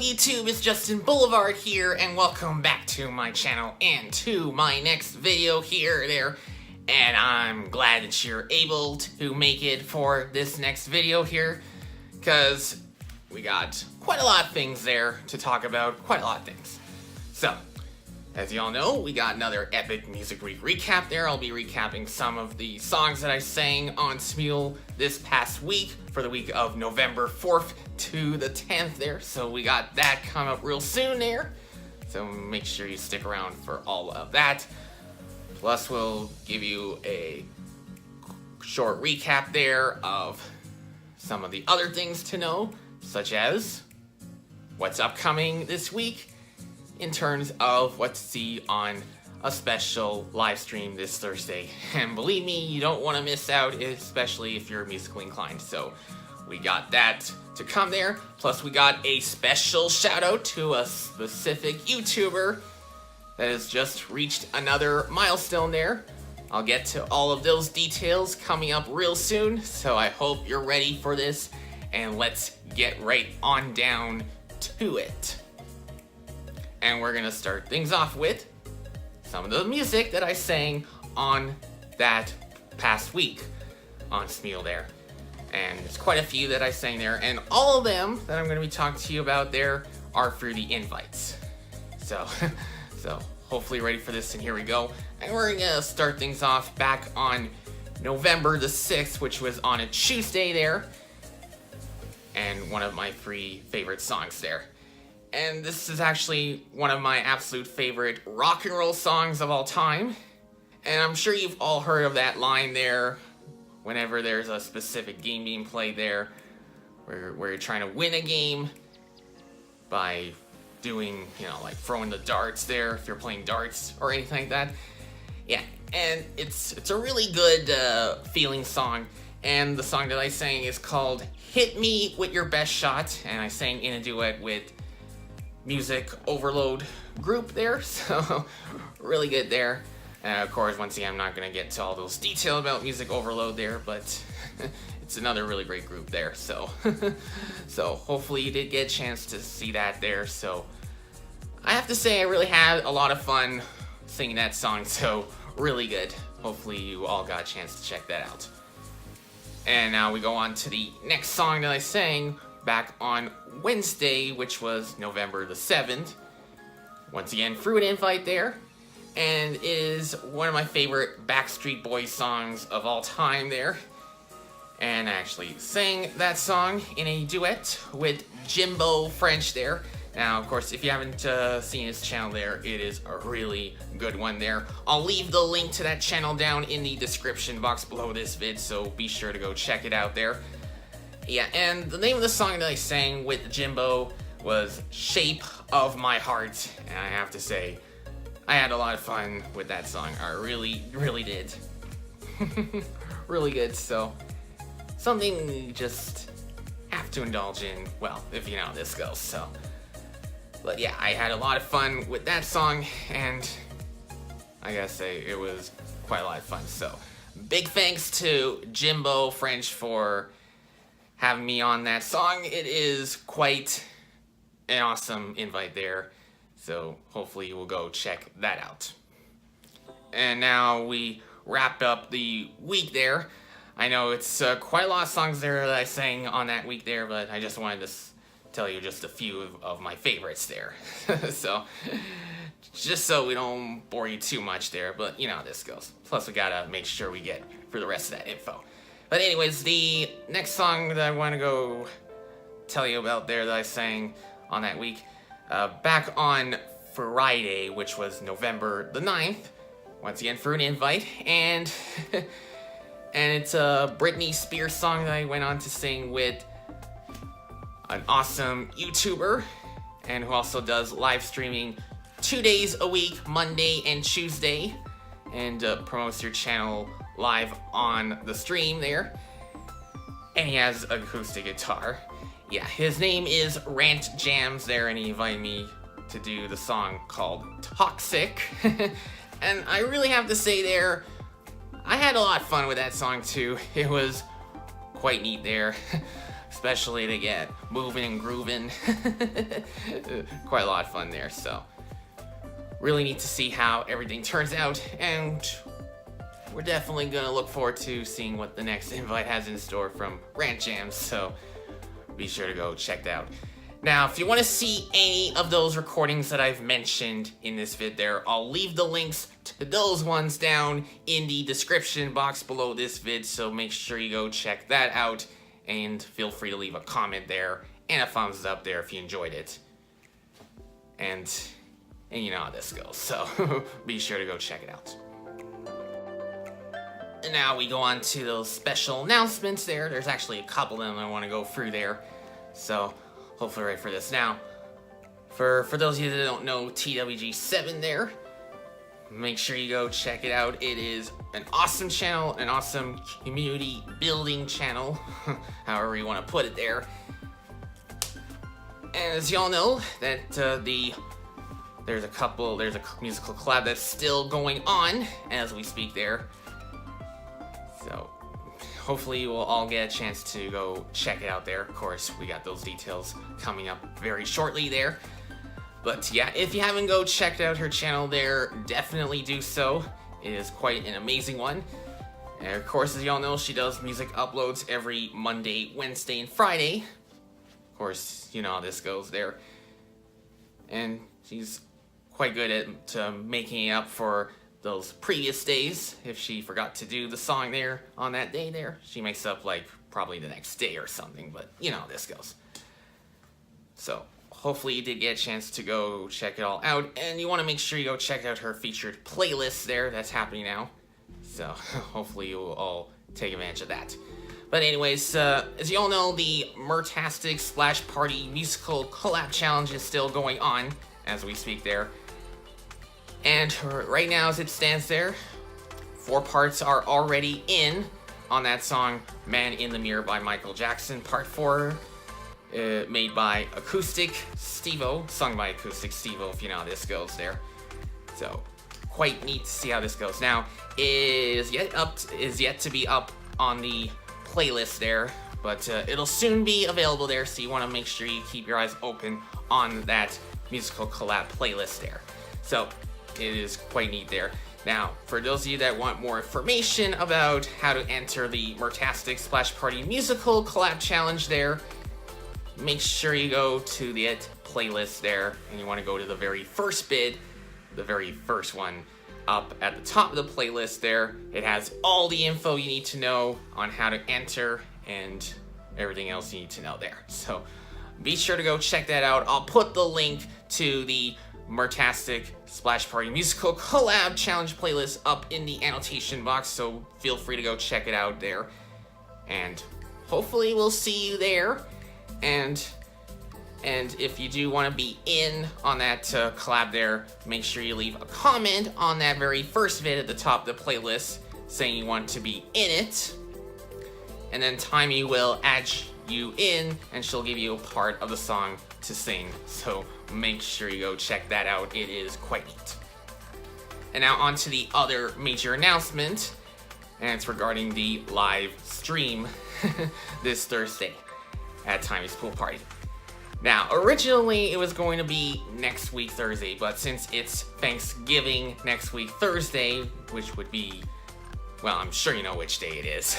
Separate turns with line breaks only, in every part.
YouTube? It's Justin Boulevard here, and welcome back to my channel and to my next video here. And I'm glad that you're able to make it for this next video here, because we got quite a lot of things there to talk about, quite a lot of things. So, as y'all know, we got another Epic Music Week recap there. I'll be recapping some of the songs that I sang on Smule this past week for the week of November 4th to the 10th there. So we got that coming up real soon there. So make sure you stick around for all of that. Plus, we'll give you a short recap there of some of the other things to know, such as what's upcoming this week, in terms of what to see on a special live stream this Thursday. And believe me, you don't want to miss out, especially if you're musically inclined. So we got that to come there. Plus we got a special shout out to a specific YouTuber that has just reached another milestone there. I'll get to all of those details coming up real soon. So I hope you're ready for this, and let's get right on down to it. And we're gonna start things off with some of the music that I sang on that past week on Smule there. And there's quite a few that I sang there, and all of them that I'm gonna be talking to you about there are through the invites. So hopefully ready for this, and here we go. And we're gonna start things off back on November the 6th, which was on a Tuesday there, and one of my 3 favorite songs there. And this is actually one of my absolute favorite rock and roll songs of all time. And I'm sure you've all heard of that line there whenever there's a specific game being played there, where you're trying to win a game by doing, like throwing the darts there, if you're playing darts or anything like that. Yeah, and it's a really good feeling song. And the song that I sang is called Hit Me With Your Best Shot, and I sang in a duet with Music Overload group there, so really good there. Of course, once again, I'm not going to get to all those details about Music Overload there, but it's another really great group there, so so hopefully you did get a chance to see that there. So I have to say, I really had a lot of fun singing that song, so really good. Hopefully you all got a chance to check that out. And now we go on to the next song that I sang back on Wednesday, which was November the 7th. Once again, through an invite there. And it is one of my favorite Backstreet Boys songs of all time there. And I actually sang that song in a duet with Jimbo French there. Now, of course, if you haven't seen his channel there, it is a really good one there. I'll leave the link to that channel down in the description box below this vid, so be sure to go check it out there. Yeah, and the name of the song that I sang with Jimbo was Shape of My Heart, and I have to say, I had a lot of fun with that song. I really, really did. Really good, so something you just have to indulge in, well, if you know how this goes, so. But yeah, I had a lot of fun with that song, and I gotta say, it was quite a lot of fun. So, big thanks to Jimbo French for having me on that song. It is quite an awesome invite there, so hopefully you will go check that out. And now we wrap up the week there. I know it's quite a lot of songs there that I sang on that week there, but I just wanted to tell you just a few of my favorites there. So, just so we don't bore you too much there, but you know how this goes. Plus we gotta make sure we get through the rest of that info. But anyways, the next song that I want to go tell you about there that I sang on that week, back on Friday, which was November the 9th, once again for an invite, and it's a Britney Spears song that I went on to sing with an awesome YouTuber, and who also does live streaming 2 days a week, Monday and Tuesday, and promotes your channel live on the stream there. And he has an acoustic guitar. Yeah, his name is Rant Jams there, and he invited me to do the song called Toxic. And I really have to say there, I had a lot of fun with that song too. It was quite neat there. especially to get moving and grooving. Quite a lot of fun there, so really need to see how everything turns out, and we're definitely gonna look forward to seeing what the next invite has in store from Rant Jams, so be sure to go check that out. Now, if you want to see any of those recordings that I've mentioned in this vid there, I'll leave the links to those ones down in the description box below this vid, so make sure you go check that out, and feel free to leave a comment there and a thumbs up there if you enjoyed it. And you know how this goes, so be sure to go check it out. And now we go on to those special announcements there. There's actually a couple of them I want to go through there, so hopefully ready for this. Now, for those of you that don't know TWG7 there, make sure you go check it out. It is an awesome channel, an awesome community building channel, however you want to put it there. And as y'all know, that there's a musical collab that's still going on as we speak there. So hopefully we'll all get a chance to go check it out there. Of course, we got those details coming up very shortly there. But yeah, if you haven't go checked out her channel there, definitely do so. It is quite an amazing one. And of course, as y'all know, she does music uploads every Monday, Wednesday, and Friday. Of course, you know how this goes there. And she's quite good at making up for those previous days. If she forgot to do the song there on that day there, she makes up like probably the next day or something, but you know how this goes. So hopefully you did get a chance to go check it all out, and you want to make sure you go check out her featured playlist there that's happening now. So hopefully you will all take advantage of that. But anyways, as you all know, the Mertastic Splash Party Musical Collab Challenge is still going on as we speak there. And right now, as it stands there, 4 parts are already in on that song, Man in the Mirror by Michael Jackson. Part 4, made by Acoustic Stevo, sung by Acoustic Stevo, if you know how this goes there. So, quite neat to see how this goes. Now, is yet to be up on the playlist there, but it'll soon be available there, so you want to make sure you keep your eyes open on that musical collab playlist there. So, it is quite neat there. Now, for those of you that want more information about how to enter the Mertastic Splash Party Musical Collab Challenge there, make sure you go to the playlist there, and you want to go to the very first bid, the very first one up at the top of the playlist there. It has all the info you need to know on how to enter and everything else you need to know there. So be sure to go check that out. I'll put the link to the Mertastic Splash Party Musical Collab Challenge playlist up in the annotation box, so feel free to go check it out there. And hopefully we'll see you there. And if you do want to be in on that collab there, make sure you leave a comment on that very first vid at the top of the playlist saying you want to be in it. And then Timey will add you in, and she'll give you a part of the song to sing. So make sure you go check that out. It is quite neat. And now on to the other major announcement, and it's regarding the live stream this Thursday at Timey's Pool Party. Now, originally it was going to be next week Thursday, but since it's Thanksgiving next week Thursday, which would be, well, I'm sure you know which day it is.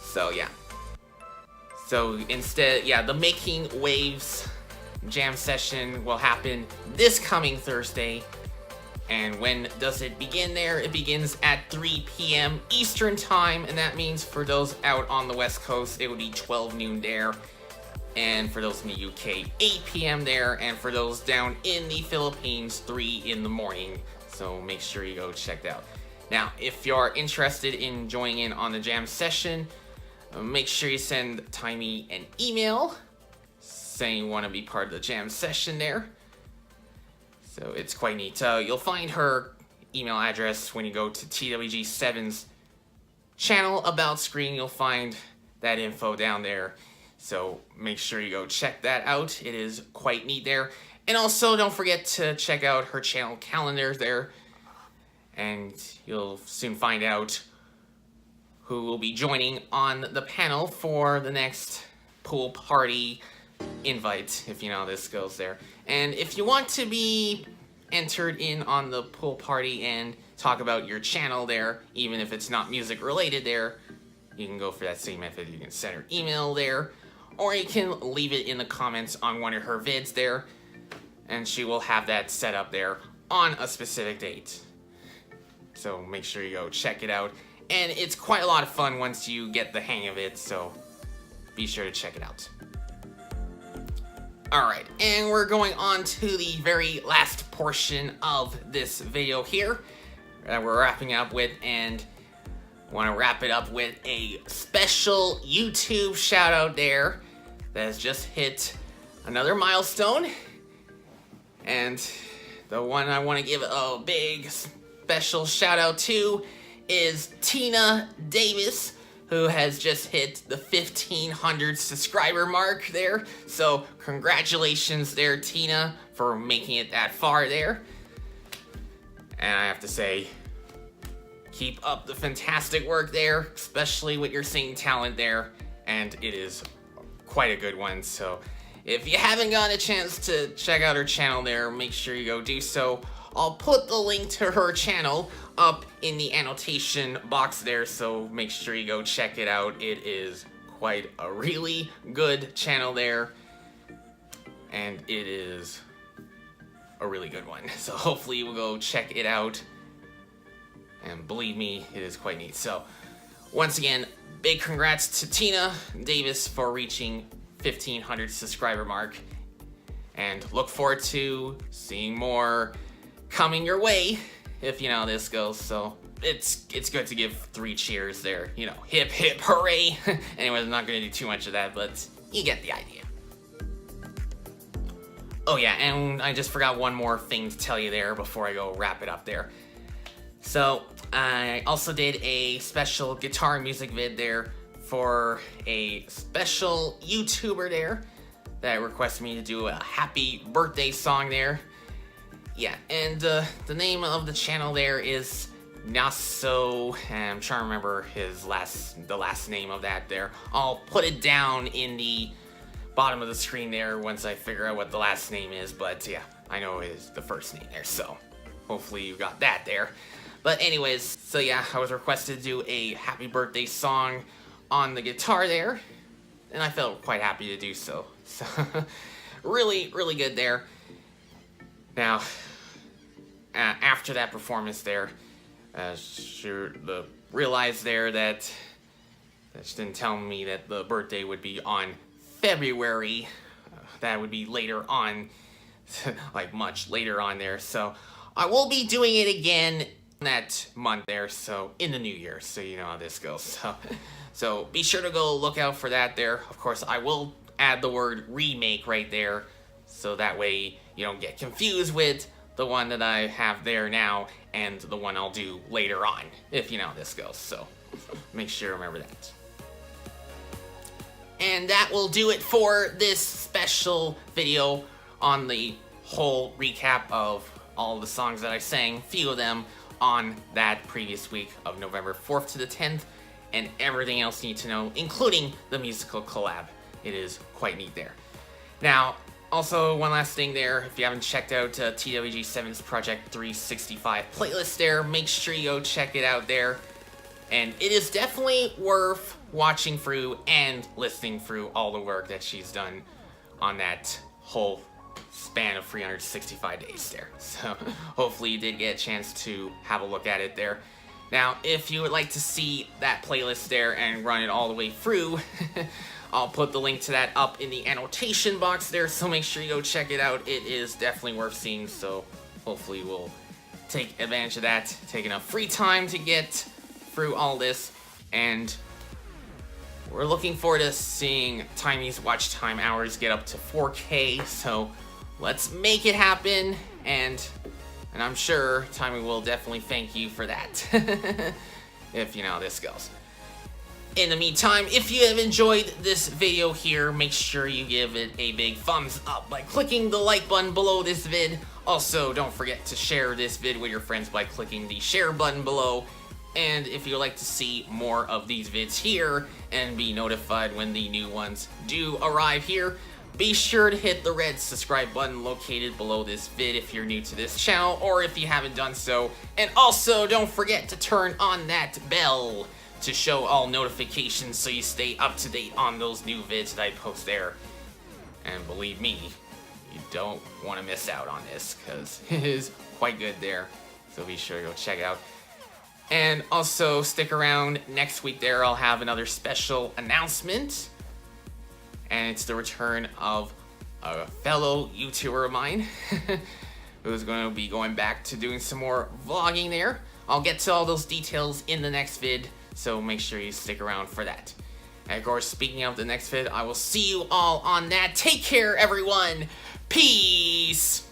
So yeah. So instead, yeah, the Making Waves jam session will happen this coming Thursday. And when does it begin there? It begins at 3 p.m. Eastern Time, and that means for those out on the West Coast, it would be 12 noon there. And for those in the UK, 8 p.m. there. And for those down in the Philippines, 3 in the morning. So make sure you go check that out. Now, if you're interested in joining in on the jam session, make sure you send Timey an email saying you want to be part of the jam session there. So it's quite neat. You'll find her email address when you go to TWG7's channel about screen. You'll find that info down there. So make sure you go check that out. It is quite neat there. And also don't forget to check out her channel calendar there. And you'll soon find out who will be joining on the panel for the next pool party invite, if you know how this goes there. And if you want to be entered in on the pool party and talk about your channel there, even if it's not music related there, you can go for that same method. You can send her email there, or you can leave it in the comments on one of her vids there, and she will have that set up there on a specific date. So make sure you go check it out. And it's quite a lot of fun once you get the hang of it, so be sure to check it out. Alright, and we're going on to the very last portion of this video here that we're wrapping up with, and want to wrap it up with a special YouTube shout out there that has just hit another milestone. And the one I want to give a big special shout out to is Tina Davis, who has just hit the 1,500 subscriber mark there. So congratulations there, Tina, for making it that far there. And I have to say, keep up the fantastic work there, especially with your singing talent there, and it is quite a good one. So if you haven't gotten a chance to check out her channel there, make sure you go do so. I'll put the link to her channel up in the annotation box there, so make sure you go check it out. It is quite a really good channel there, and it is a really good one. So hopefully you will go check it out, and believe me, it is quite neat. So once again, big congrats to Tina Davis for reaching 1,500 subscriber mark, and look forward to seeing more coming your way, if you know how this goes. So it's good to give 3 cheers there, you know, hip hip hooray. Anyway, I'm not gonna do too much of that, but you get the idea. Oh yeah, and I just forgot one more thing to tell you there before I go wrap it up there. So I also did a special guitar music vid there for a special YouTuber there that requested me to do a happy birthday song there. Yeah, and the name of the channel there is Naso, and I'm trying to remember the last name of that there. I'll put it down in the bottom of the screen there once I figure out what the last name is, but yeah, I know it is the first name there, so hopefully you got that there. But anyways, so yeah, I was requested to do a happy birthday song on the guitar there, and I felt quite happy to do so. So really, really good there. Now, after that performance there, realized there that she didn't tell me that the birthday would be on February. That would be later on, like much later on there. So I will be doing it again that month there, so in the new year, so you know how this goes. So be sure to go look out for that there. Of course, I will add the word remake right there, so that way you don't get confused with the one that I have there now and the one I'll do later on, if you know how this goes. So make sure to remember that. And that will do it for this special video on the whole recap of all the songs that I sang, few of them on that previous week of November 4th to the 10th, and everything else you need to know, including the musical collab. It is quite neat there. Now, also, one last thing there, if you haven't checked out TWG7's Project 365 playlist there, make sure you go check it out there. And it is definitely worth watching through and listening through all the work that she's done on that whole span of 365 days there. So hopefully you did get a chance to have a look at it there. Now, if you would like to see that playlist there and run it all the way through, I'll put the link to that up in the annotation box there, so make sure you go check it out. It is definitely worth seeing, so hopefully we'll take advantage of that, take enough free time to get through all this, and we're looking forward to seeing Timy's watch time hours get up to 4K, so let's make it happen, and I'm sure Timmy will definitely thank you for that, if you know how this goes. In the meantime, if you have enjoyed this video here, make sure you give it a big thumbs up by clicking the like button below this vid. Also, don't forget to share this vid with your friends by clicking the share button below. and if you'd like to see more of these vids here and be notified when the new ones do arrive here, be sure to hit the red subscribe button located below this vid if you're new to this channel or if you haven't done so. And also don't forget to turn on that bell to show all notifications so you stay up to date on those new vids that I post there. And believe me, you don't want to miss out on this because it is quite good there. So be sure to go check it out. And also stick around next week there. I'll have another special announcement. And it's the return of a fellow YouTuber of mine who's going to be going back to doing some more vlogging there. I'll get to all those details in the next vid, so make sure you stick around for that. And of course, speaking of the next vid, I will see you all on that. Take care, everyone. Peace.